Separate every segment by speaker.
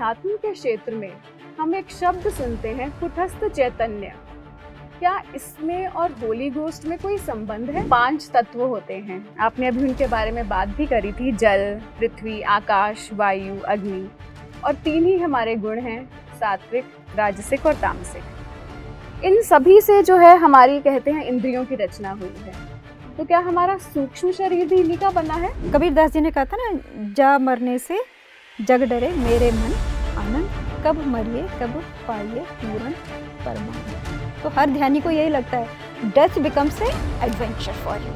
Speaker 1: अध्यात्म के क्षेत्र में हम एक शब्द सुनते हैं, कुटस्थ चैतन्य। क्या इसमें और होली घोस्ट में कोई संबंध है? 5 तत्व होते हैं, आपने अभी उनके बारे में बात भी करी थी, जल, पृथ्वी, आकाश, वायु, अग्नि। और 3 ही हमारे गुण हैं, सात्विक, राजसिक और तामसिक। इन सभी से जो है हमारी कहते हैं इंद्रियों की रचना हुई है। तो क्या हमारा सूक्ष्म शरीर भी इन्हीं का बना है?
Speaker 2: कबीरदास जी ने कहा था ना, जा मरने से जग डरे मेरे मन आनंद, कब मरिए कब पाइए पूर्ण परमानंद। तो हर ध्यानी को यही लगता है, death becomes a adventure for you.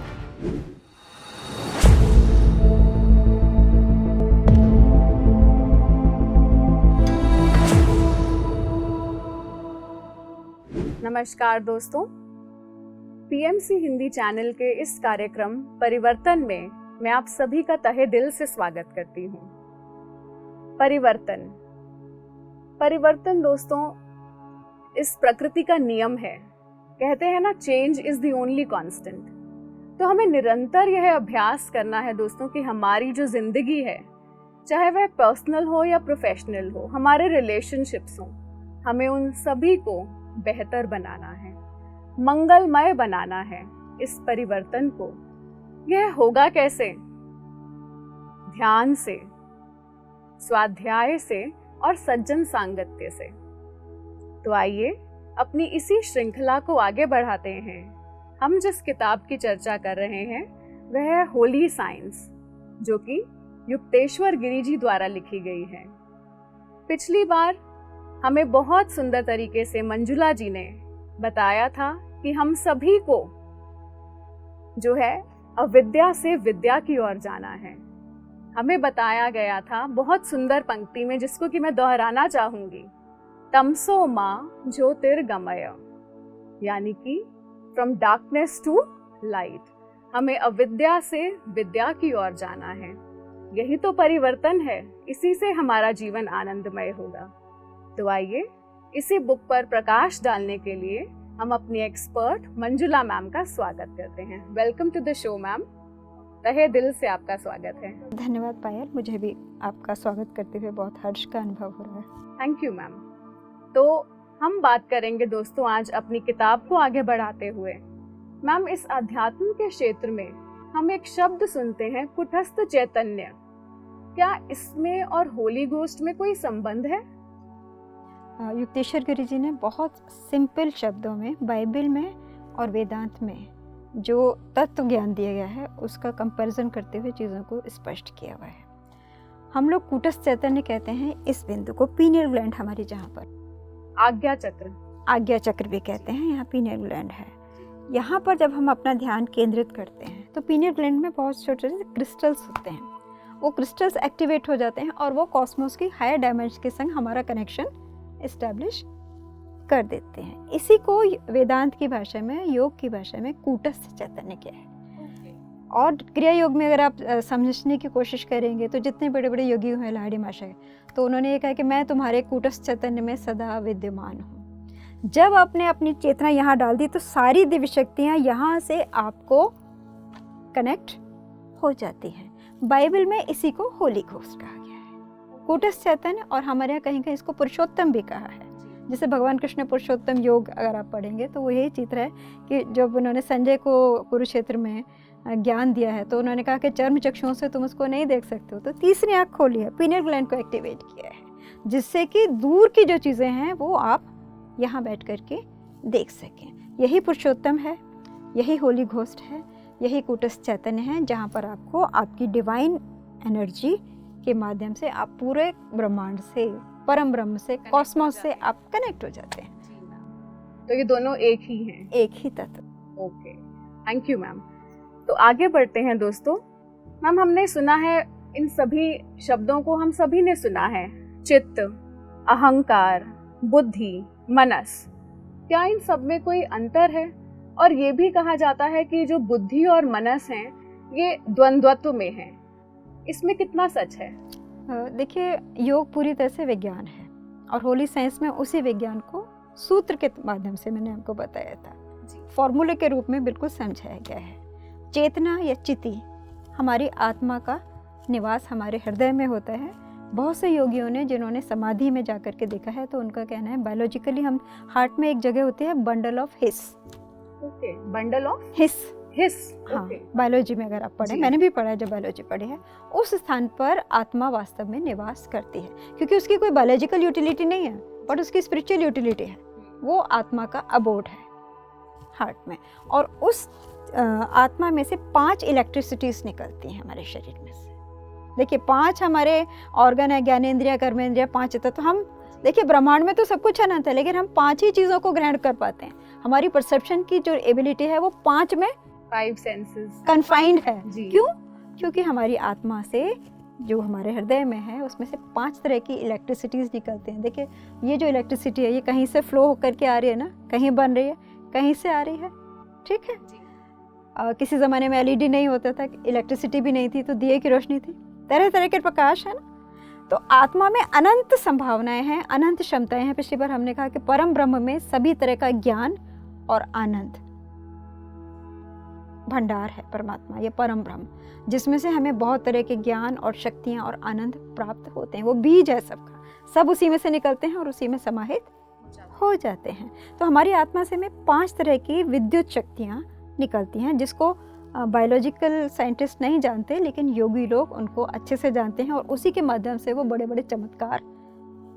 Speaker 1: नमस्कार दोस्तों, पीएमसी हिंदी चैनल के इस कार्यक्रम परिवर्तन में मैं आप सभी का तहे दिल से स्वागत करती हूँ। परिवर्तन दोस्तों इस प्रकृति का नियम है। कहते हैं ना, change is the only constant. तो हमें निरंतर यह अभ्यास करना है दोस्तों कि हमारी जो जिंदगी है, चाहे वह पर्सनल हो या प्रोफेशनल हो, हमारे रिलेशनशिप्स हो, हमें उन सभी को बेहतर बनाना है, मंगलमय बनाना है। इस परिवर्तन को यह होगा कैसे? ध्यान से, स्वाध्याय से और सज्जन सांगत्य से। तो आइए अपनी इसी श्रृंखला को आगे बढ़ाते हैं। हम जिस किताब की चर्चा कर रहे हैं वह है होली साइंस, जो कि युक्तेश्वर गिरि जी द्वारा लिखी गई है। पिछली बार हमें बहुत सुंदर तरीके से मंजुला जी ने बताया था कि हम सभी को जो है अविद्या से विद्या की ओर जाना है। हमें बताया गया था बहुत सुंदर पंक्ति में, जिसको कि मैं दोहराना चाहूंगी, तमसो मां ज्योतिर्गमय, यानी कि फ्रॉम डार्कनेस टू लाइट। हमें अविद्या से विद्या की ओर जाना है। यही तो परिवर्तन है, इसी से हमारा जीवन आनंदमय होगा। तो आइए इसी बुक पर प्रकाश डालने के लिए हम अपनी एक्सपर्ट मंजुला मैम का स्वागत करते हैं। Welcome to the show ma'am, तहे दिल से आपका स्वागत है।
Speaker 2: धन्यवाद पायल, मुझे भी आपका स्वागत करते हुए बहुत हर्ष का अनुभव हो रहा है।
Speaker 1: Thank you ma'am. तो हम बात करेंगे दोस्तों आज अपनी किताब को आगे बढ़ाते हुए। मैम, इस अध्यात्म के क्षेत्र में हम एक शब्द सुनते हैं, कुटस्थ चैतन्य। क्या इसमें और होली घोस्ट में कोई संबंध है?
Speaker 2: युक्तेश्वर गिरि जी ने बहुत सिंपल शब्दों में बाइबल में और वेदांत में जो तत्व ज्ञान दिया गया है उसका कंपैरिजन करते हुए चीज़ों को स्पष्ट किया हुआ है। हम लोग कूटस्थ चैतन्य कहते हैं इस बिंदु को, पीनियल ग्लैंड हमारी जहाँ पर आज्ञा चक्र भी कहते हैं, यहाँ पीनियल ग्लैंड है। यहाँ पर जब हम अपना ध्यान केंद्रित करते हैं तो पीनियल ग्लैंड में बहुत छोटे छोटे क्रिस्टल्स होते हैं। वो क्रिस्टल्स एक्टिवेट हो जाते हैं और वो कॉस्मोस की हायर डायमेंशन के संग हमारा कनेक्शन एस्टैब्लिश कर देते हैं। इसी को वेदांत की भाषा में, योग की भाषा में कूटस्थ चैतन्य क्या है। और क्रिया योग में अगर आप समझने की कोशिश करेंगे तो जितने बड़े बड़े योगी हुए लाहिड़ी महाशय, तो उन्होंने ये कहा कि मैं तुम्हारे कूटस्थ चैतन्य में सदा विद्यमान हूँ। जब आपने अपनी चेतना यहाँ डाल दी तो सारी दिव्य शक्तियाँ यहाँ से आपको कनेक्ट हो जाती हैं। बाइबल में इसी को होली घोस्ट कहा गया है, कूटस्थ चैतन्य, और हमारे यहाँ कहीं कहीं इसको पुरुषोत्तम भी कहा है। जैसे भगवान कृष्ण ने पुरुषोत्तम योग अगर आप पढ़ेंगे तो वो यही चित्र है कि जब उन्होंने संजय को कुरुक्षेत्र में ज्ञान दिया है तो उन्होंने कहा कि चर्म चक्षुओं से तुम उसको नहीं देख सकते हो, तो तीसरी आँख खोली है, पीनियल ग्लैंड को एक्टिवेट किया है, जिससे कि दूर की जो चीज़ें हैं वो आप यहाँ बैठ करके देख सकें। यही पुरुषोत्तम है, यही होली घोस्ट है, यही कूटस्थ चैतन्य है, जहाँ पर आपको आपकी डिवाइन एनर्जी के माध्यम से आप पूरे ब्रह्मांड से, परम ब्रह्म से, कॉस्मोस से आप कनेक्ट हो जाते हैं।
Speaker 1: तो ये दोनों एक ही हैं,
Speaker 2: एक ही तत्व।
Speaker 1: Okay, thank you ma'am. तो आगे बढ़ते हैं दोस्तों। मैम, हमने सुना है, इन सभी शब्दों को हम सभी ने सुना है, चित्त, अहंकार, बुद्धि, मनस। क्या इन सब में कोई अंतर है? और ये भी कहा जाता है कि जो बुद्धि और मनस हैं ये द्वंद्वत्व में हैं। इसमें कितना सच है?
Speaker 2: देखिए, योग पूरी तरह से विज्ञान है और होली साइंस में उसी विज्ञान को सूत्र के माध्यम से मैंने आपको बताया था, फॉर्मूले के रूप में बिल्कुल समझाया गया है। चेतना या चिति हमारी आत्मा का निवास हमारे हृदय में होता है, बहुत से योगियों ने जिन्होंने समाधि में जा कर के देखा है तो उनका कहना है बायोलॉजिकली हम हार्ट में एक जगह होती है bundle of his.
Speaker 1: Okay, bundle of
Speaker 2: his. हाँ,
Speaker 1: ओके,
Speaker 2: बायोलॉजी में अगर आप पढ़े, मैंने भी पढ़ा है जब बायोलॉजी पढ़ी है, उस स्थान पर आत्मा वास्तव में निवास करती है, क्योंकि उसकी कोई बायोलॉजिकल यूटिलिटी नहीं है बट उसकी स्पिरिचुअल यूटिलिटी है। वो आत्मा का अबोर्ड है हार्ट में, और उस आत्मा में से 5 इलेक्ट्रिसिटीज निकलती हैं हमारे शरीर में से। देखिए 5 हमारे ऑर्गन है, ज्ञानेंद्रिय, कर्मेंद्रिय, 5 तत्व। हम देखिए ब्रह्मांड में तो सब कुछ अनंत है, लेकिन हम 5 ही चीज़ों को ग्रहण कर पाते हैं। हमारी परसेप्शन की जो एबिलिटी है वो 5 में
Speaker 1: 5 सेंसेस
Speaker 2: कन्फाइंड है।
Speaker 1: जी।
Speaker 2: क्यों? क्योंकि हमारी आत्मा से जो हमारे हृदय में है उसमें से 5 तरह की इलेक्ट्रिसिटीज निकलते हैं। देखिए ये जो इलेक्ट्रिसिटी है ये कहीं से फ्लो होकर के आ रही है ना, कहीं बन रही है, कहीं से आ रही है, ठीक है। किसी ज़माने में एलईडी नहीं होता था, इलेक्ट्रिसिटी भी नहीं थी, तो दिए की रोशनी थी, तरह तरह के प्रकाश है ना। तो आत्मा में अनंत संभावनाएं हैं, अनंत क्षमताएं हैं। पिछली बार हमने कहा कि परम ब्रह्म में सभी तरह का ज्ञान और आनंद भंडार है परमात्मा, ये परम ब्रह्म, जिसमें से हमें बहुत तरह के ज्ञान और शक्तियां और आनंद प्राप्त होते हैं। वो बीज है सबका, सब उसी में से निकलते हैं और उसी में समाहित हो जाते हैं। तो हमारी आत्मा से में 5 तरह की विद्युत शक्तियां निकलती हैं, जिसको बायोलॉजिकल साइंटिस्ट नहीं जानते, लेकिन योगी लोग उनको अच्छे से जानते हैं, और उसी के माध्यम से वो बड़े बड़े चमत्कार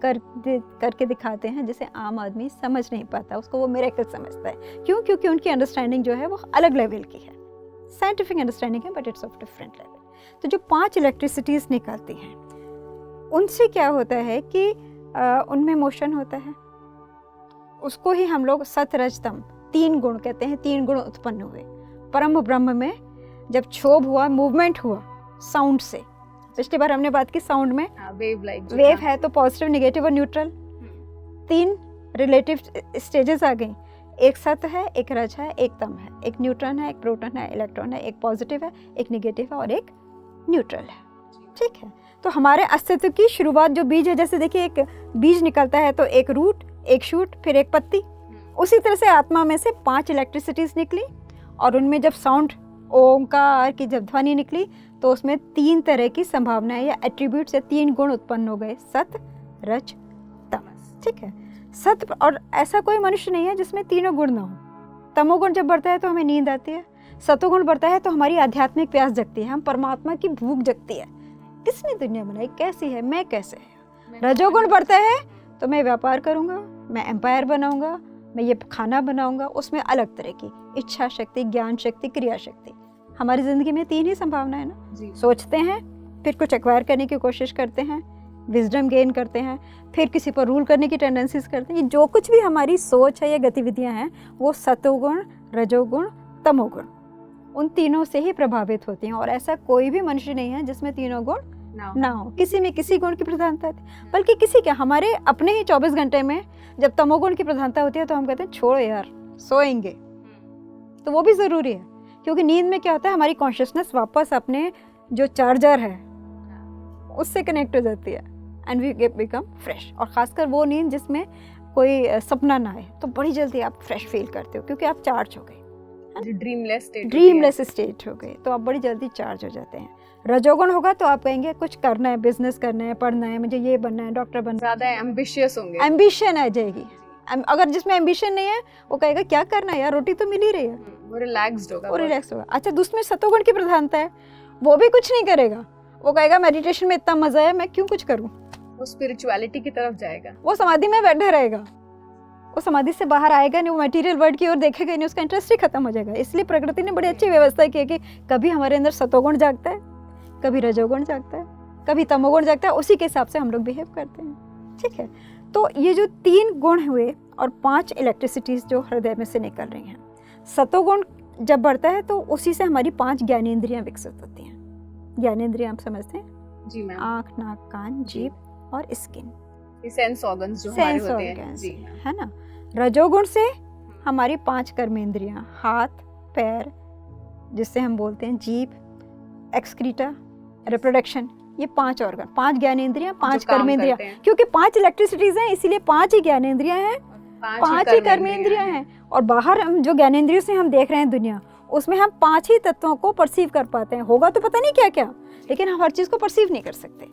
Speaker 2: करके दिखाते हैं, जिसे आम आदमी समझ नहीं पाता, उसको वो मिरेकल समझता है। क्यों? क्योंकि उनकी अंडरस्टैंडिंग जो है वो अलग लेवल की है, साइंटिफिक अंडरस्टैंडिंग है, but it's of different level. तो जो 5 इलेक्ट्रिसिटीज निकलती हैं उनसे क्या होता है कि उनमें मोशन होता है, उसको ही हम लोग सत रज तम 3 गुण कहते हैं। 3 गुण उत्पन्न हुए परम ब्रह्म में जब क्षोभ हुआ, मूवमेंट हुआ साउंड से। पिछली बार हमने बात की साउंड में वेव है तो पॉजिटिव, नेगेटिव और न्यूट्रल 3 रिलेटिव स्टेजेस आ गई। एक सत है, एक रज है, एक तम है, एक न्यूट्रॉन है, एक प्रोटॉन है, इलेक्ट्रॉन है, एक पॉजिटिव है, एक नेगेटिव है और एक न्यूट्रल है, ठीक है। तो हमारे अस्तित्व की शुरुआत जो बीज है, जैसे देखिए एक बीज निकलता है तो एक रूट, एक शूट, फिर एक पत्ती, उसी तरह से आत्मा में से 5 इलेक्ट्रिसिटीज निकली, और उनमें जब साउंड ओंकार की जब ध्वनि निकली तो उसमें 3 तरह की संभावनाएं या एट्रीब्यूट्स या 3 गुण उत्पन्न हो गए, सत रज तम, ठीक है। सत, और ऐसा कोई मनुष्य नहीं है जिसमें तीनों गुण ना हो। तमोगुण जब बढ़ता है तो हमें नींद आती है, सतोगुण बढ़ता है तो हमारी आध्यात्मिक प्यास जगती है, हम परमात्मा की भूख जगती है, किसने दुनिया बनाई, कैसी है, मैं कैसे है। रजोगुण बढ़ता है तो मैं व्यापार करूंगा, मैं एम्पायर बनाऊंगा, मैं ये खाना बनाऊंगा, उसमें अलग तरह की इच्छा शक्ति, ज्ञान शक्ति, क्रिया शक्ति। हमारी जिंदगी में 3 ही संभावना है ना, सोचते हैं, फिर कुछ एक्वायर करने की कोशिश करते हैं, विजडम गेन करते हैं, फिर किसी पर रूल करने की टेंडेंसीज करते हैं। जो कुछ भी हमारी सोच है या गतिविधियां हैं वो सतोगुण, रजोगुण, तमोगुण, उन तीनों से ही प्रभावित होती हैं। और ऐसा कोई भी मनुष्य नहीं है जिसमें तीनों गुण ना हो, किसी में किसी गुण की प्रधानता थी, बल्कि किसी क्या हमारे अपने ही 24 घंटे में जब तमोगुण की प्रधानता होती है तो हम कहते हैं छोड़ो यार, सोएंगे, तो वो भी ज़रूरी है, क्योंकि नींद में क्या होता है, हमारी कॉन्शियसनेस वापस अपने जो चार्जर है उससे कनेक्ट हो जाती है एंड वी बिकम फ्रेश। और ख़ासकर वो नींद जिसमें कोई सपना ना आए तो बड़ी जल्दी आप फ्रेश फील करते हो, क्योंकि आप चार्ज हो गए, ड्रीमलेस स्टेट हो गए, तो आप बड़ी जल्दी चार्ज हो जाते हैं। रजोगुण होगा तो आप कहेंगे कुछ करना है, बिजनेस करना है, पढ़ना है, मुझे ये बनना है, डॉक्टर बनना है,
Speaker 1: ज़्यादा एम्बिशियस होंगे,
Speaker 2: एम्बिशन आ जाएगी। अगर जिसमें एम्बिशन नहीं है वो कहेगा क्या करना है यार, रोटी तो मिल ही रही है,
Speaker 1: वो रिलैक्स्ड होगा,
Speaker 2: वो रिलैक्स होगा। अच्छा, दूसरे सतोगुण की प्रधानता है, वो भी कुछ नहीं करेगा, वो कहेगा मेडिटेशन में इतना मजा है, मैं क्यों कुछ करूं,
Speaker 1: वो स्पिरिचुअलिटी की तरफ जाएगा,
Speaker 2: वो समाधि में बैठा रहेगा, वो समाधि से बाहर आएगा नहीं, वो मटेरियल वर्ल्ड की ओर देखेगा नहीं, उसका इंटरेस्ट ही खत्म हो जाएगा। इसलिए प्रकृति ने बड़ी अच्छी व्यवस्था की है कि कभी हमारे अंदर सतोगुण जागता है, कभी रजोगुण जागता है, कभी तमोगुण जागता है, उसी के हिसाब से हम लोग बिहेव करते हैं, ठीक है। तो ये जो 3 गुण हुए और 5 इलेक्ट्रिसिटीज जो हृदय में से निकल रही हैं, सतोगुण जब बढ़ता है तो उसी से हमारी 5 ज्ञानेंद्रियां विकसित होती हैं। ज्ञानेंद्रियां आप समझते हैं?
Speaker 1: जी मैम।
Speaker 2: आँख, नाक, कान, जीभ और स्किन,
Speaker 1: सेंस ऑर्गन्स जो हमारे होते हैं, जी
Speaker 2: है ना। रजोगुण से हमारी 5 कर्मेंद्रियां, हाथ, पैर, जिससे हम बोलते हैं जीभ, एक्सक्रीटा, रिप्रोडक्शन, ये 5 ऑर्गन, 5 ज्ञानेंद्रियां, 5 कर्मेंद्रियां, क्योंकि 5 इलेक्ट्रिसिटीज हैं इसीलिए 5 ही ज्ञानेंद्रियां हैं, 5 ही कर्मेंद्रियां हैं। और बाहर हम जो ज्ञानेंद्रियों से हम देख रहे हैं दुनिया, उसमें हम 5 ही तत्वों को परसीव कर पाते हैं। होगा तो पता नहीं क्या क्या, लेकिन हम हर चीज को परसीव नहीं कर सकते।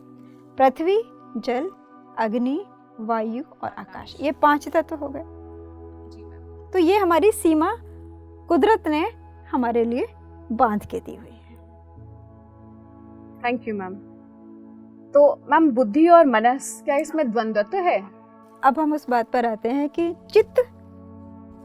Speaker 2: पृथ्वी, जल, अग्नि, वायु और आकाश, ये 5 तत्व हो गए। तो ये हमारी सीमा कुदरत ने हमारे लिए बांध के दी हुई है।
Speaker 1: Thank you ma'am. तो मैम बुद्धि और मनस, क्या इसमें द्वंद्वत्व है?
Speaker 2: अब हम उस बात पर आते हैं कि चित्त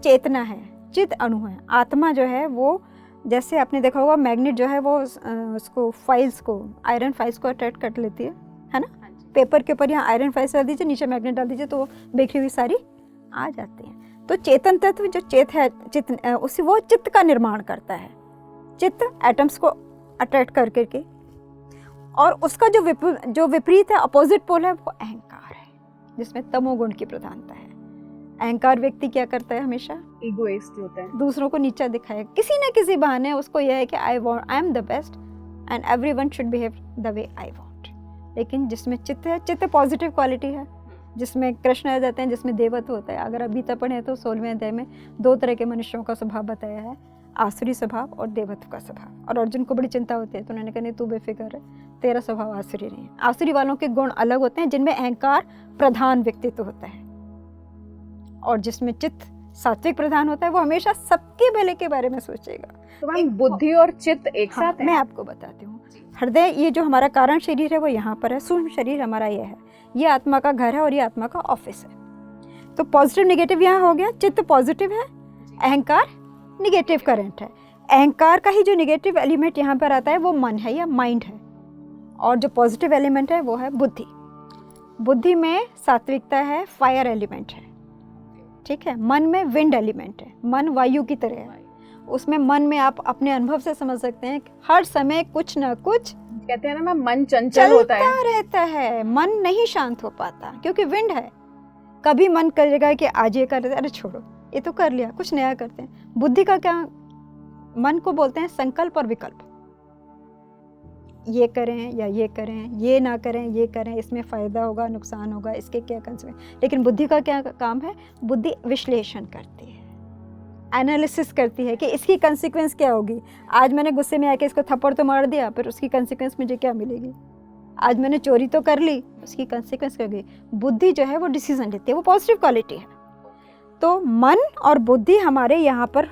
Speaker 2: चेतना है, चित्त अणु है। आत्मा जो है वो, जैसे आपने देखा होगा मैग्नेट जो है वो उसको फाइल्स को, आयरन फाइल्स को अट्रैक्ट कर लेती है ना। पेपर के ऊपर यहाँ आयरन फाइल्स डाल दीजिए, नीचे मैग्नेट डाल दीजिए, तो वो बिखरी हुई सारी आ जाती हैं। तो चेतन तत्व जो चेत है, उसी वो चित्त का निर्माण करता है। चित्त एटम्स को अट्रैक्ट कर करके, और उसका जो विपरीत है, अपोजिट पोल है, वो अहंकार है, जिसमें तमोगुण की प्रधानता है। अहंकार व्यक्ति क्या करता है? हमेशा
Speaker 1: ईगोइस्ट होता है,
Speaker 2: दूसरों को नीचा दिखाए, किसी न किसी बहाने उसको यह है कि I am the best and everyone should behave the way I want. लेकिन जिसमें चित्त है, चित्त पॉजिटिव क्वालिटी है, जिसमें कृष्ण आ जाते हैं, जिसमें देवत्व होता है। अगर अभी तक पढ़े तो 16वें अध्याय में 2 तरह के मनुष्यों का स्वभाव बताया है, आसुरी स्वभाव और देवत्व का स्वभाव। और अर्जुन को बड़ी चिंता होती है, तो उन्होंने कहा नहीं, तू बेफिक्र है, तेरा स्वभाव आसुरी नहीं है। आसुरी वालों के गुण अलग होते हैं, जिनमें अहंकार प्रधान व्यक्तित्व होता है, और जिसमें चित्त सात्विक प्रधान होता है, वो हमेशा सबके भले के बारे में सोचेगा।
Speaker 1: तो मैम बुद्धि और चित्त एक साथ है?
Speaker 2: मैं आपको बताती हूँ। हृदय, ये जो हमारा कारण शरीर है वो यहाँ पर है, सूक्ष्म शरीर हमारा ये है, ये आत्मा का घर है और ये आत्मा का ऑफिस है। तो पॉजिटिव निगेटिव यहाँ हो गया। चित्त पॉजिटिव है, अहंकार निगेटिव करंट है। अहंकार का ही जो निगेटिव एलिमेंट यहाँ पर आता है वो मन है या माइंड है, और जो पॉजिटिव एलिमेंट है वो है बुद्धि। बुद्धि में सात्विकता है, फायर एलिमेंट है, ठीक है। मन में विंड एलिमेंट है, मन वायु की तरह है। उसमें मन में आप अपने अनुभव से समझ सकते हैं कि हर समय कुछ ना कुछ,
Speaker 1: कहते हैं ना, मन चंचल होता है,
Speaker 2: रहता है। मन नहीं शांत हो पाता, क्योंकि विंड है। कभी मन करेगा कि आज ये कर रहे, अरे छोड़ो, ये तो कर लिया, कुछ नया करते हैं। बुद्धि का क्या, मन को बोलते हैं संकल्प और विकल्प। ये करें या ये करें, ये ना करें, ये करें, इसमें फ़ायदा होगा, नुकसान होगा, इसके क्या कंसेक्वेंस। लेकिन बुद्धि का क्या काम है? बुद्धि विश्लेषण करती है, एनालिसिस करती है कि इसकी कंसेक्वेंस क्या होगी। आज मैंने गुस्से में आके इसको थप्पड़ तो मार दिया, फिर उसकी कंसेक्वेंस मुझे क्या मिलेगी। आज मैंने चोरी तो कर ली, उसकी कंसेक्वेंस क्या होगी। बुद्धि जो है वो डिसीजन लेती है, वो पॉजिटिव क्वालिटी है। तो मन और बुद्धि हमारे यहाँ पर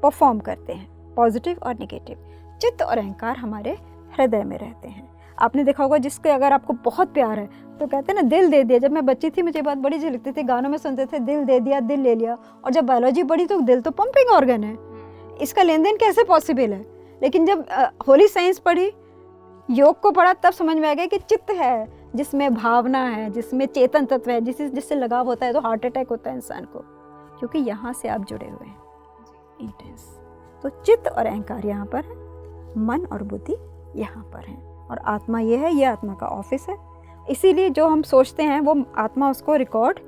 Speaker 2: परफॉर्म करते हैं, पॉजिटिव और निगेटिव। चित्त और अहंकार हमारे हृदय में रहते हैं। आपने देखा होगा, जिसके अगर आपको बहुत प्यार है तो कहते हैं ना, दिल दे दिया। जब मैं बच्ची थी मुझे बात बड़ी अच्छी लगती थी, गानों में सुनते थे, दिल दे दिया, दिल ले लिया। और जब बायोलॉजी पढ़ी तो दिल तो पंपिंग ऑर्गन है, इसका लेन देन कैसे पॉसिबल है। लेकिन जब होली साइंस पढ़ी, योग को पढ़ा, तब समझ में आ गया कि चित्त है, जिसमें भावना है, जिसमें चेतन तत्व है, जिससे लगाव होता है तो हार्ट अटैक होता है इंसान को, क्योंकि यहाँ से आप जुड़े हुए हैं, इंटेंस। तो चित्त और अहंकार यहाँ पर है, मन और बुद्धि यहाँ पर है, और आत्मा ये है, ये आत्मा का ऑफिस है। इसीलिए जो हम सोचते हैं वो आत्मा उसको रिकॉर्ड,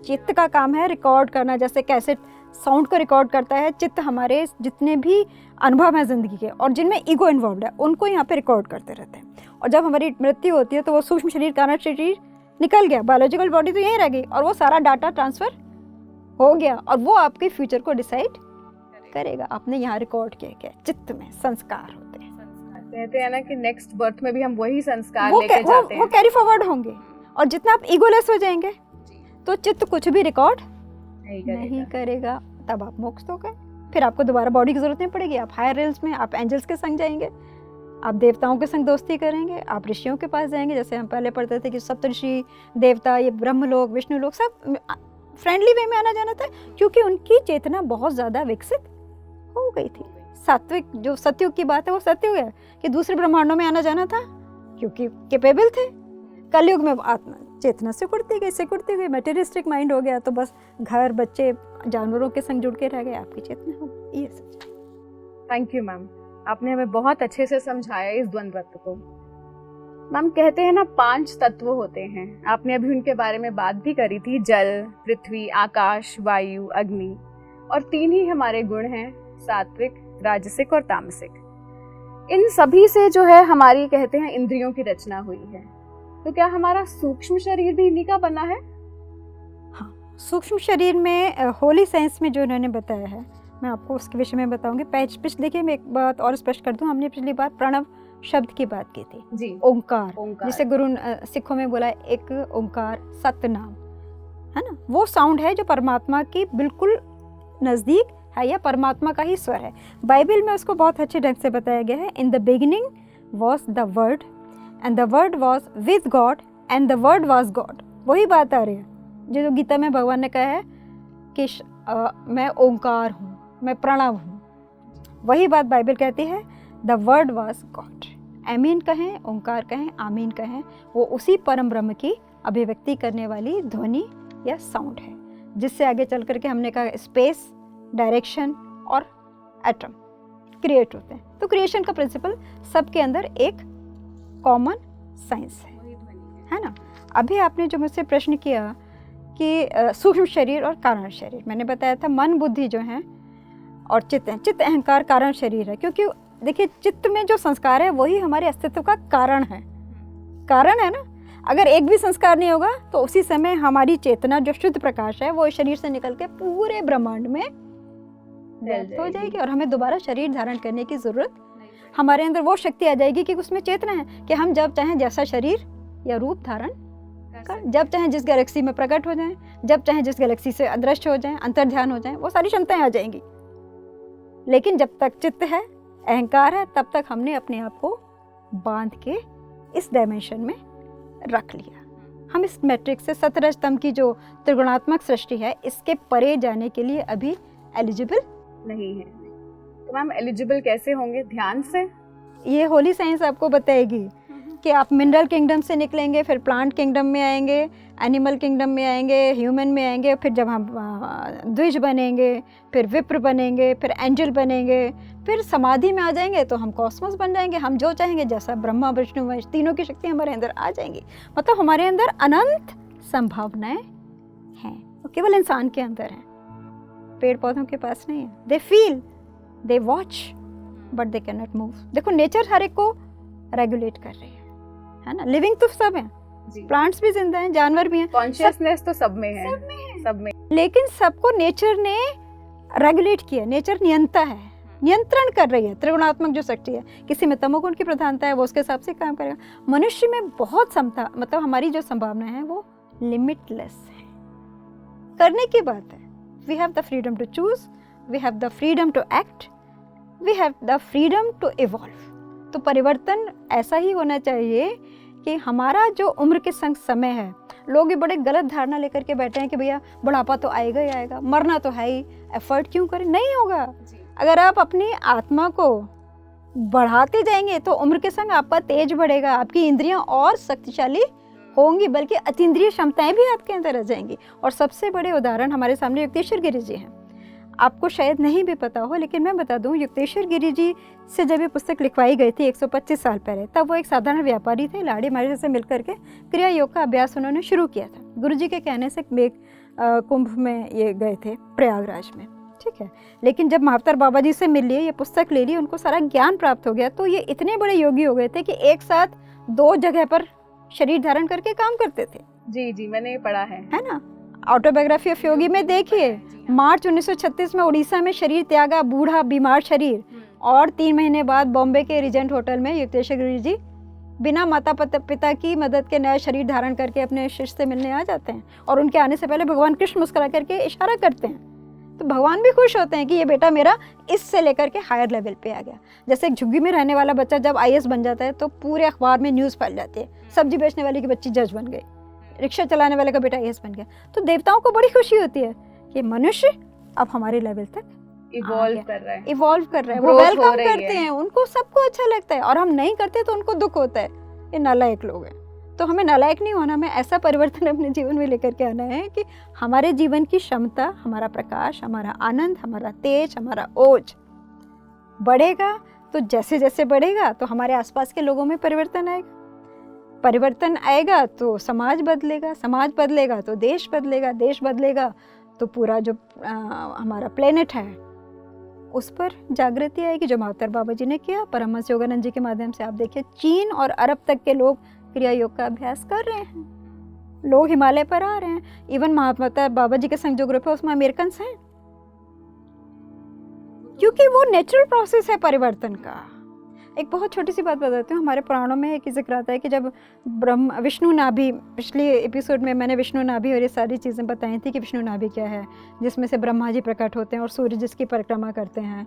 Speaker 2: चित्त का काम है रिकॉर्ड करना। जैसे कैसेट साउंड को रिकॉर्ड करता है, चित्त हमारे जितने भी अनुभव हैं ज़िंदगी के और जिनमें ईगो इन्वॉल्व है, उनको यहाँ पे रिकॉर्ड करते रहते हैं। और जब हमारी मृत्यु होती है तो वो सूक्ष्म शरीर, कारण शरीर निकल गया, बायोलॉजिकल बॉडी तो यहीं रह गई, और वो सारा डाटा ट्रांसफ़र हो गया, और वो आपके फ्यूचर को डिसाइड करेगा। आपने यहाँ रिकॉर्ड किया क्या, चित्त में संस्कार होते हैं।
Speaker 1: कहते हैं ना कि नेक्स्ट बर्थ में भी हम वही संस्कार लेके जाते हैं,
Speaker 2: वो कैरी फॉरवर्ड होंगे। और जितना आप ईगोलेस हो जाएंगे तो चित्त कुछ भी रिकॉर्ड नहीं करेगा, तब आप मोक्ष हो गए। फिर आपको दोबारा बॉडी की जरूरत नहीं पड़ेगी, आप हायर रेल्स में, आप एंजल्स के संग जाएंगे, आप देवताओं के संग दोस्ती करेंगे, आप ऋषियों के पास जाएंगे। जैसे हम पहले पढ़ते थे कि सप्तऋषि, देवता, ये ब्रह्मलोक, विष्णु लोक, सब फ्रेंडली वे में आना जाना था, क्योंकि उनकी चेतना बहुत ज़्यादा विकसित हो गई थी। सात्विक जो सतयुग की बात है वो सतयुग है कि दूसरे ब्रह्मांडों में आना जाना था, क्योंकि कैपेबल थे। कलयुग में आत्मा चेतना सिकुड़ती गई, मटेरियलिस्टिक माइंड हो गया, तो बस घर, बच्चे, जानवरों के संग जुड़ के रह गए, आपकी चेतना हो गई। ये सच।
Speaker 1: थैंक यू मैम, आपने हमें बहुत अच्छे से समझाया इस द्वंद्वत्व को। मैम कहते हैं ना 5 तत्व होते हैं, आपने अभी उनके बारे में बात भी करी थी, जल, पृथ्वी, आकाश, वायु, अग्नि, और 3 ही हमारे गुण हैं, सात्विक, राजसिक और तामसिक। इन सभी से जो है हमारी, कहते हैं, इंद्रियों की रचना हुई है। तो क्या हमारा सूक्ष्म शरीर भी इन्हीं का बना है?
Speaker 2: हाँ, सूक्ष्म शरीर में होली साइंस में जो उन्होंने बताया है मैं आपको उसके विषय में बताऊंगी। देखिए मैं एक बात और स्पष्ट कर दूं, हमने पिछली बार प्रणव शब्द की बात की थी
Speaker 1: जी,
Speaker 2: ओंकार, जिसे गुरु सिखों में बोला एक ओंकार सतनाम, है ना, वो साउंड है जो परमात्मा की बिल्कुल नज़दीक है या परमात्मा का ही स्वर है। बाइबल में उसको बहुत अच्छे ढंग से बताया गया है। In the beginning was the word and the word was with God and the word was God. वही बात आ रही है जो गीता में भगवान ने कहा है कि मैं ओंकार हूँ, मैं प्रणव हूँ। वही बात बाइबल कहती है, द वर्ड वॉज गॉड। आमीन कहें, ओंकार कहें, आमीन कहें, वो उसी परम ब्रह्म की अभिव्यक्ति करने वाली ध्वनि या साउंड है, जिससे आगे चल करके हमने कहा स्पेस, डायरेक्शन और एटम क्रिएट होते हैं। तो क्रिएशन का प्रिंसिपल सबके अंदर एक कॉमन साइंस है ना। अभी आपने जो मुझसे प्रश्न किया कि सूक्ष्म शरीर और कारण शरीर, मैंने बताया था मन बुद्धि जो है और चित्त है। चित्त अहंकार कारण शरीर है, क्योंकि देखिए चित्त में जो संस्कार है वही हमारे अस्तित्व का कारण है ना। अगर एक भी संस्कार नहीं होगा तो उसी समय हमारी चेतना जो शुद्ध प्रकाश है वो शरीर से निकल के पूरे ब्रह्मांड में व्यक्त हो जाएगी और हमें दोबारा शरीर धारण करने की जरूरत, हमारे अंदर वो शक्ति आ जाएगी कि उसमें चेतना है कि हम जब चाहें जैसा शरीर या रूप धारण कर, जब चाहें जिस गैलेक्सी में प्रकट हो जाएं, जब चाहें जिस गैलेक्सी से अदृश्य हो जाएं, अंतर्ध्यान हो जाएं, वो सारी क्षमताएं आ जाएंगी। लेकिन जब तक चित्त है, अहंकार है, तब तक हमने अपने आप को बांध के इस डायमेंशन में रख लिया। हम इस मैट्रिक्स से सतरज स्तंभ की जो त्रिगुणात्मक सृष्टि है इसके परे जाने के लिए अभी एलिजिबल
Speaker 1: नहीं है। तो मैम एलिजिबल कैसे होंगे? ध्यान से?
Speaker 2: ये होली साइंस आपको बताएगी कि आप मिनरल किंगडम से निकलेंगे, फिर प्लांट किंगडम में आएंगे, एनिमल किंगडम में आएंगे, ह्यूमन में आएंगे, फिर जब हम द्विज बनेंगे, फिर विप्र बनेंगे, फिर एंजल बनेंगे, फिर समाधि में आ जाएंगे तो हम कॉस्मोस बन जाएंगे। हम जो चाहेंगे, जैसा ब्रह्मा विष्णु महेश तीनों की शक्ति हमारे अंदर आ जाएंगी। मतलब हमारे अंदर अनंत संभावनाएं हैं, वो केवल इंसान के अंदर हैं, पेड़ पौधों के पास नहीं है। They feel, they watch but they can not move. देखो नेचर हर एक को रेगुलेट कर रही है ना। लिविंग तो सब है, प्लांट्स भी जिंदा हैं, जानवर भी हैं,
Speaker 1: कॉन्शियसनेस तो सब में है, सब में।
Speaker 2: लेकिन सबको नेचर ने रेगुलेट किया, नेचर नियंता है, नियंत्रण कर रही है। त्रिगुणात्मक जो शक्ति है, किसी में तमोगुण की प्रधानता है वो उसके हिसाब से काम करेगा। मनुष्य में बहुत क्षमता, मतलब हमारी जो संभावना है वो लिमिटलेस है। करने की बात है, we have the freedom to choose, we have the freedom to act, we have the freedom to evolve. तो परिवर्तन ऐसा ही होना चाहिए कि हमारा जो उम्र के संग समय है, लोग ये बड़े गलत धारणा लेकर के बैठे हैं कि भैया बुढ़ापा तो आएगा ही आएगा, मरना तो है ही, एफर्ट क्यों करें। नहीं होगा। अगर आप अपनी आत्मा को बढ़ाते जाएंगे तो उम्र के संग आपका तेज बढ़ेगा, आपकी इंद्रियां और शक्तिशाली होंगी, बल्कि अतीन्द्रिय क्षमताएं भी आपके अंदर आ जाएंगी। और सबसे बड़े उदाहरण हमारे सामने युक्तेश्वर गिरि जी हैं। आपको शायद नहीं भी पता हो, लेकिन मैं बता दूं, युक्तेश्वर गिरि जी से जब ये पुस्तक लिखवाई गई थी 125 साल पहले, तब वो एक साधारण व्यापारी थे। लाड़ी महाराज से मिलकर के क्रिया योग का अभ्यास उन्होंने शुरू किया था। गुरुजी के कहने से कुंभ में ये गए थे, प्रयागराज में, ठीक है। लेकिन जब महावतार बाबा जी से मिल लिए, ये पुस्तक ले ली, उनको सारा ज्ञान प्राप्त हो गया, तो ये इतने बड़े योगी हो गए थे कि एक साथ 2 जगह पर शरीर धारण करके काम करते थे।
Speaker 1: जी जी, मैंने ये पढ़ा है
Speaker 2: ना। ऑटोबायोग्राफी ऑफ योगी में देखिए, मार्च 1936 में उड़ीसा में शरीर त्यागा, बूढ़ा बीमार शरीर, और 3 महीने बाद बॉम्बे के रिजेंट होटल में युक्तेश्वर गिरि जी बिना माता पिता की मदद के नया शरीर धारण करके अपने शिष्य से मिलने आ जाते हैं। और उनके आने से पहले भगवान कृष्ण मुस्कुरा करके इशारा करते हैं, तो भगवान भी खुश होते हैं कि ये बेटा मेरा इससे लेकर के हायर लेवल पे आ गया। जैसे एक झुग्गी में रहने वाला बच्चा जब IAS बन जाता है तो पूरे अखबार में न्यूज़ फैल जाती है, सब्जी बेचने वाली की बच्ची जज बन गई, रिक्शा चलाने वाले का बेटा IAS बन गया। तो देवताओं को बड़ी खुशी होती है कि मनुष्य अब हमारे लेवल तक
Speaker 1: इवॉल्व कर रहा है,
Speaker 2: वो वेलकम करते हैं, उनको सबको अच्छा लगता है। और हम नहीं करते तो उनको दुख होता है, ये नालायक लोग हैं। तो हमें नालायक नहीं होना, हमें ऐसा परिवर्तन अपने जीवन में लेकर के आना है कि हमारे जीवन की क्षमता, हमारा प्रकाश, हमारा आनंद, हमारा तेज, हमारा ओज बढ़ेगा। तो जैसे जैसे बढ़ेगा तो हमारे आसपास के लोगों में परिवर्तन आएगा, परिवर्तन आएगा तो समाज बदलेगा, समाज बदलेगा तो देश बदलेगा, देश बदलेगा तो पूरा जो हमारा प्लेनेट है उस पर जागृति आएगी, जो महावतार बाबा जी ने किया। परमहंस योगानंद जी के माध्यम से आप देखिए चीन और अरब तक के लोग क्रिया योग का अभ्यास कर रहे हैं, लोग हिमालय पर आ रहे हैं। इवन महावतार बाबा जी के संग जो ग्रुप है उसमें अमेरिकन हैं, क्योंकि वो नेचुरल प्रोसेस है परिवर्तन का। एक बहुत छोटी सी बात बताती हूँ, हमारे पुराणों में एक जिक्र आता है कि जब विष्णु नाभि, पिछले एपिसोड में मैंने विष्णु नाभि और ये सारी चीज़ें बताई थी कि विष्णु नाभि क्या है, जिसमें से ब्रह्मा जी प्रकट होते हैं और सूर्य जिसकी परिक्रमा करते हैं,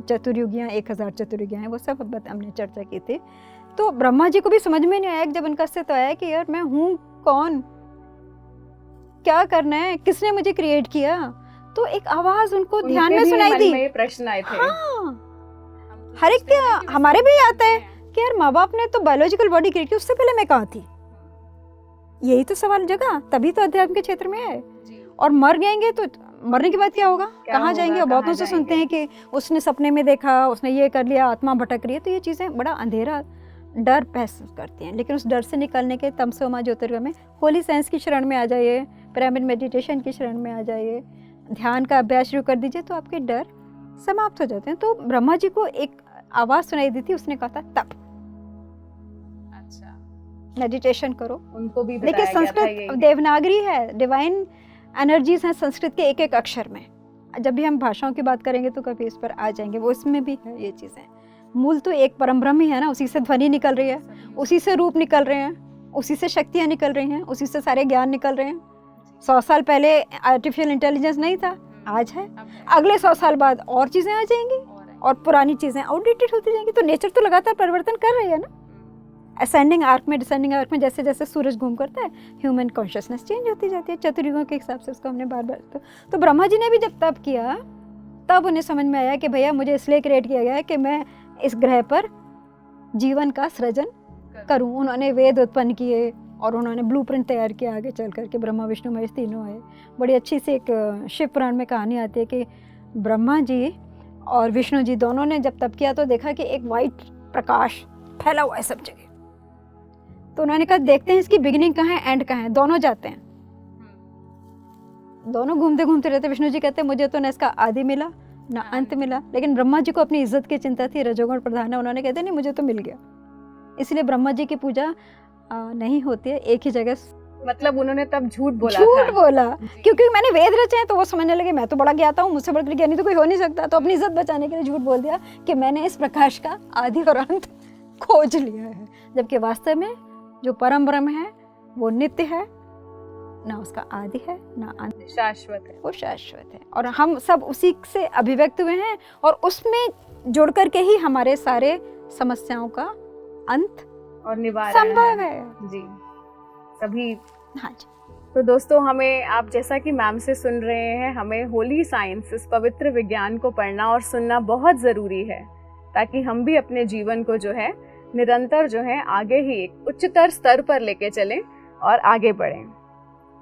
Speaker 2: चतुर्युगियाँ 1000 चतुर्युगियाँ हैं, वो सब हमने चर्चा की थी। तो ब्रह्मा जी को भी समझ में नहीं आया जब उनका अस्तित्व आया कि यार मैं हूँ कौन, क्या करना है, किसने मुझे क्रिएट किया। तो एक आवाज़ उनको ध्यान में सुनाई दी।
Speaker 1: में प्रश्न आए थे।
Speaker 2: हाँ, हर एक के हमारे भी आता है कि यार माँ बाप ने तो बायोलॉजिकल बॉडी क्रिएट की, उससे पहले मैं कहाँ थी। यही तो सवाल जगह, तभी तो अध्यात्म के क्षेत्र में है। और मर जाएंगे तो मरने के बाद क्या होगा, कहाँ जाएंगे। और बहुतों से सुनते हैं कि उसने सपने में देखा, उसने ये कर लिया, आत्मा भटक रही है। तो ये चीज़ें बड़ा अंधेरा डर महसूस करती हैं। लेकिन उस डर से निकलने के तमसोमा ज्योतिर्गमय होली साइंस की शरण में आ जाइए, पिरामिड मेडिटेशन की शरण में आ जाइए, ध्यान का अभ्यास शुरू कर दीजिए, तो आपके डर समाप्त हो जाते हैं। तो ब्रह्मा जी को एक आवाज़ सुनाई दी थी, उसने कहा था तप,
Speaker 1: अच्छा
Speaker 2: मेडिटेशन करो।
Speaker 1: उनको भी
Speaker 2: देखिए संस्कृत देवनागरी है, डिवाइन एनर्जीज हैं संस्कृत के एक एक अक्षर में। जब भी हम भाषाओं की बात करेंगे तो कभी इस पर आ जाएंगे, वो इसमें भी है ये चीज़ें। मूल तो एक परम ब्रह्म ही है ना, उसी से ध्वनि निकल रही है, उसी से रूप निकल रहे हैं, उसी से शक्तियाँ निकल रही हैं, उसी से सारे ज्ञान निकल रहे हैं। 100 साल पहले आर्टिफिशियल इंटेलिजेंस नहीं था, आज है। अगले 100 साल बाद और चीज़ें आ जाएंगी और पुरानी चीज़ें आउटडेटेड होती जाएंगी। तो नेचर तो लगातार परिवर्तन कर रही है ना, असेंडिंग आर्क में डिसेंडिंग आर्क में जैसे जैसे सूरज घूम करता है, ह्यूमन कॉन्शियसनेस चेंज होती जाती है चतुर्युगों के हिसाब से। उसको हमने बार बार तो ब्रह्मा जी ने भी जब तप किया, तब उन्हें समझ में आया कि भैया मुझे इसलिए क्रिएट किया गया है कि मैं इस ग्रह पर जीवन का सृजन करूं। उन्होंने वेद उत्पन्न किए और उन्होंने ब्लूप्रिंट तैयार किया आगे चल करके। ब्रह्मा विष्णु महेश तीनों आए। बड़ी अच्छी सी एक शिव पुराण में कहानी आती है कि ब्रह्मा जी और विष्णु जी दोनों ने जब तप किया तो देखा कि एक वाइट प्रकाश फैला हुआ है सब जगह। तो उन्होंने कहा देखते हैं इसकी बिगिनिंग कहाँ है, एंड कहाँ है। दोनों जाते हैं, दोनों घूमते घूमते रहते। विष्णु जी कहते हैं मुझे तो न इसका आदि मिला ना अंत मिला। लेकिन ब्रह्मा जी को अपनी इज्जत की चिंता थी, रजोगुण प्रधान है। उन्होंने कहते नहीं मुझे तो मिल गया। इसलिए ब्रह्मा जी की पूजा नहीं होती है एक ही जगह।
Speaker 1: मतलब उन्होंने तब झूठ बोला,
Speaker 2: क्योंकि मैंने वेद रचे हैं। तो वो समझने लगे मैं तो बड़ा ज्ञाता हूँ, मुझसे बड़ा ज्ञानी तो कोई हो नहीं सकता। तो अपनी इज्जत बचाने के लिए झूठ बोल दिया कि मैंने इस प्रकाश का आदि और अंत खोज लिया है। जबकि वास्तव में जो परम ब्रह्म है वो नित्य है, ना उसका आदि है ना अंत,
Speaker 1: शाश्वत है,
Speaker 2: वो शाश्वत है। और हम सब उसी से अभिव्यक्त हुए हैं और उसमें जुड़ करके ही हमारे सारे समस्याओं का अंत
Speaker 1: और निवारण
Speaker 2: संभव है
Speaker 1: जी सभी।
Speaker 2: हाँ जी।
Speaker 1: तो दोस्तों, हमें आप जैसा कि मैम से सुन रहे हैं, हमें होली साइंस, इस पवित्र विज्ञान को पढ़ना और सुनना बहुत ज़रूरी है, ताकि हम भी अपने जीवन को जो है निरंतर जो है आगे ही एक उच्चतर स्तर पर लेके चलें और आगे बढ़ें।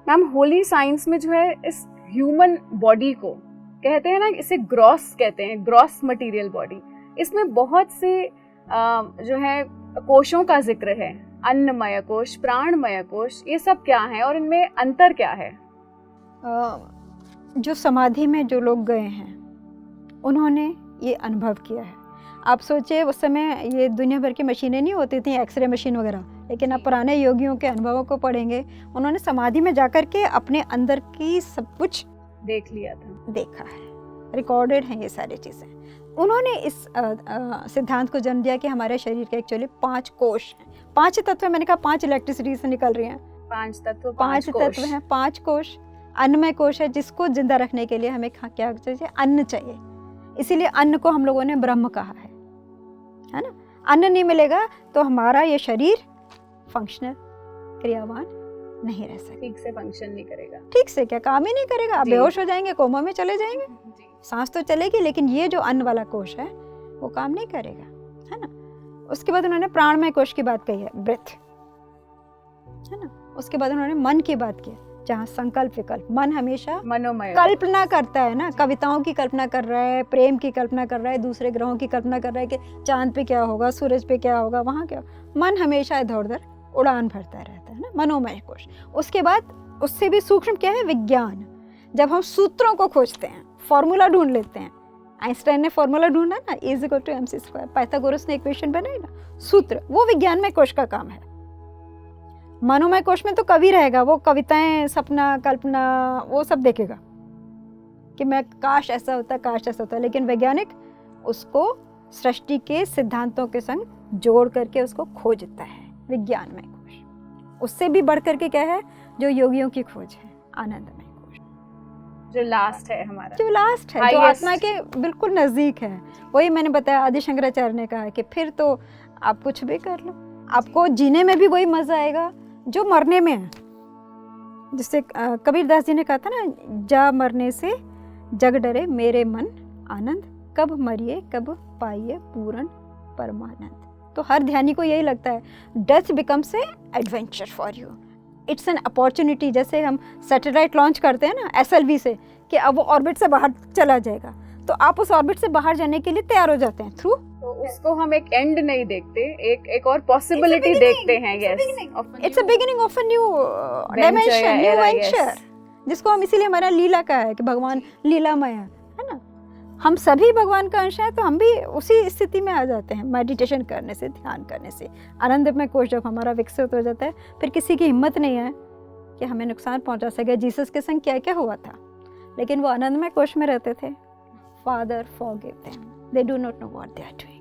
Speaker 1: मैम, होली साइंस में जो है इस ह्यूमन बॉडी को कहते हैं ना, इसे ग्रॉस कहते हैं, ग्रॉस मटेरियल बॉडी। इसमें बहुत से जो है कोशों का जिक्र है, अन्नमय कोश, प्राणमय कोश, ये सब क्या है और इनमें अंतर क्या है?
Speaker 2: जो समाधि में जो लोग गए हैं उन्होंने ये अनुभव किया है। आप सोचिए उस समय ये दुनिया भर की मशीनें नहीं होती थी, एक्सरे मशीन वगैरह, लेकिन आप पुराने योगियों के अनुभवों को पढ़ेंगे, उन्होंने समाधि में जाकर के अपने अंदर की सब कुछ
Speaker 1: देख लिया था,
Speaker 2: देखा है, रिकॉर्डेड हैं ये सारी चीज़ें। उन्होंने इस सिद्धांत को जन्म दिया कि हमारे शरीर के एक्चुअली 5 कोश हैं, 5 तत्व। मैंने कहा 5 इलेक्ट्रिसिटी से निकल रही हैं,
Speaker 1: 5 तत्व,
Speaker 2: 5 तत्व हैं, 5 कोश। अन्नमय कोश है जिसको जिंदा रखने के लिए हमें क्या चाहिए, अन्न चाहिए। इसीलिए अन्न को हम लोगों ने ब्रह्म कहा है ना। अन्न नहीं मिलेगा तो हमारा ये शरीर फंक्शनल, क्रियावान नहीं रह सकता,
Speaker 1: ठीक से फंक्शन नहीं करेगा।
Speaker 2: ठीक से क्या, काम ही नहीं करेगा, आप बेहोश हो जाएंगे, कोमा में चले जाएंगे। सांस तो चलेगी लेकिन ये जो अन्न वाला कोश है वो काम नहीं करेगा, है ना। उसके बाद उन्होंने प्राणमय कोश की बात कही है, ब्रेथ, है ना। उसके बाद उन्होंने मन की बात की, जहाँ संकल्प विकल्प, मन हमेशा
Speaker 1: मनोमय
Speaker 2: कल्पना करता है ना, कविताओं की कल्पना कर रहा है, प्रेम की कल्पना कर रहा है, दूसरे ग्रहों की कल्पना कर रहा है कि चांद पे क्या होगा, सूरज पे क्या होगा, वहाँ क्या। मन हमेशा इधर उधर उड़ान भरता रहता है ना, मनोमय कोश। उसके बाद उससे भी सूक्ष्म क्या है, विज्ञान। जब हम सूत्रों को खोजते हैं, फॉर्मूला ढूंढ लेते हैं, आइंस्टाइन ने फॉर्मूला ढूंढा ना, E=mc², पाइथागोरस ने इक्वेशन बनाई ना, सूत्र, वो विज्ञान में कोश का काम है। मनोमय कोश में तो कवि रहेगा, वो कविताएं, सपना, कल्पना, वो सब देखेगा, कि मैं काश ऐसा होता, लेकिन वैज्ञानिक उसको सृष्टि के सिद्धांतों के संग जोड़ करके उसको खोजता है, विज्ञानमय खोज। उससे भी बढ़ करके क्या है, जो योगियों की खोज है, आनंदमय खोज,
Speaker 1: जो लास्ट है हमारा,
Speaker 2: जो आत्मा के बिल्कुल नजदीक है। वही मैंने बताया, आदि शंकराचार्य ने कहा कि फिर तो आप कुछ भी कर लो, आपको जीने में भी वही मजा आएगा जो मरने में है। जिससे कबीरदास जी ने कहा था ना, जा मरने से जग डरे मेरे मन आनंद, कब मरिए कब पाइए पूर्ण परमानंद। तो हर ध्यानी को यही लगता है, death becomes a adventure for you, it's an opportunity. जैसे हम सैटेलाइट लॉन्च करते हैं ना SLV से, कि अब वो ऑर्बिट से बाहर चला जाएगा, तो आप उस ऑर्बिट से बाहर जाने के लिए तैयार हो जाते हैं थ्रू।
Speaker 1: तो उसको हम एक एंड नहीं देखते, एक और पॉसिबिलिटी देखते हैं। Yes,
Speaker 2: it's a beginning of a new dimension, new venture, जिसको हम इसीलिए हमारा लीला का है कि भगवान लीलामय है ना। हम सभी भगवान का अंश हैं, तो हम भी उसी स्थिति में आ जाते हैं मेडिटेशन करने से, ध्यान करने से। आनंदमय कोश जब हमारा विकसित हो जाता है, फिर किसी की हिम्मत नहीं है कि हमें नुकसान पहुंचा सके। जीसस के संग क्या क्या हुआ था, लेकिन वो आनंदमय कोश में रहते थे। Father forgive them, they do not know what they are doing.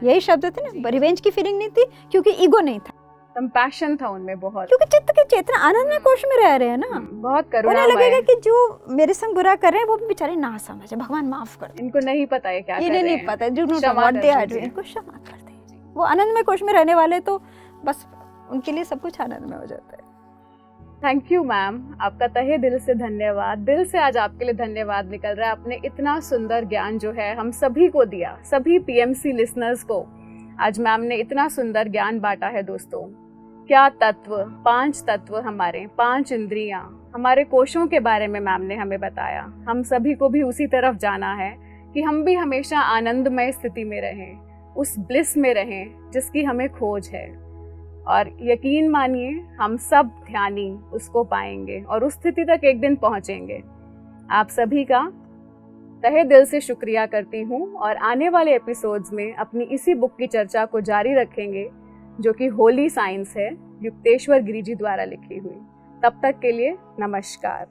Speaker 2: यही शब्द थे ना, रिवेंज की फीलिंग नहीं थी, क्योंकि ईगो नहीं था,
Speaker 1: कंपैशन था उनमें बहुत,
Speaker 2: क्योंकि चित्त की चेतना आनंदमय कोश में रह रहे हैं ना।
Speaker 1: बहुत करुणा।
Speaker 2: उन्हें लगेगा कि जो मेरे संग बुरा कर रहे हैं वो बेचारे ना समझे, भगवान माफ कर दे,
Speaker 1: इनको नहीं पता है क्या कर रहे हैं,
Speaker 2: नहीं पता, do not know what they are doing, इनको क्षमा कर दे। वो आनंदमय कोश में रहने वाले, तो बस उनके लिए सब कुछ आनंद में हो जाता है।
Speaker 1: थैंक यू मैम, आपका तहे दिल से धन्यवाद। दिल से आज आपके लिए धन्यवाद निकल रहा है। आपने इतना सुंदर ज्ञान जो है हम सभी को दिया, सभी PMC लिसनर्स को आज मैम ने इतना सुंदर ज्ञान बांटा है। दोस्तों, क्या तत्व, 5 तत्व हमारे, 5 इंद्रियां, हमारे कोशों के बारे में मैम ने हमें बताया। हम सभी को भी उसी तरफ जाना है कि हम भी हमेशा आनंदमय स्थिति में रहें, उस ब्लिस में रहें जिसकी हमें खोज है। और यकीन मानिए, हम सब ध्यानी उसको पाएंगे और उस स्थिति तक एक दिन पहुंचेंगे। आप सभी का तहे दिल से शुक्रिया करती हूँ, और आने वाले एपिसोड्स में अपनी इसी बुक की चर्चा को जारी रखेंगे, जो कि होली साइंस है, युक्तेश्वर गिरि जी द्वारा लिखी हुई। तब तक के लिए नमस्कार।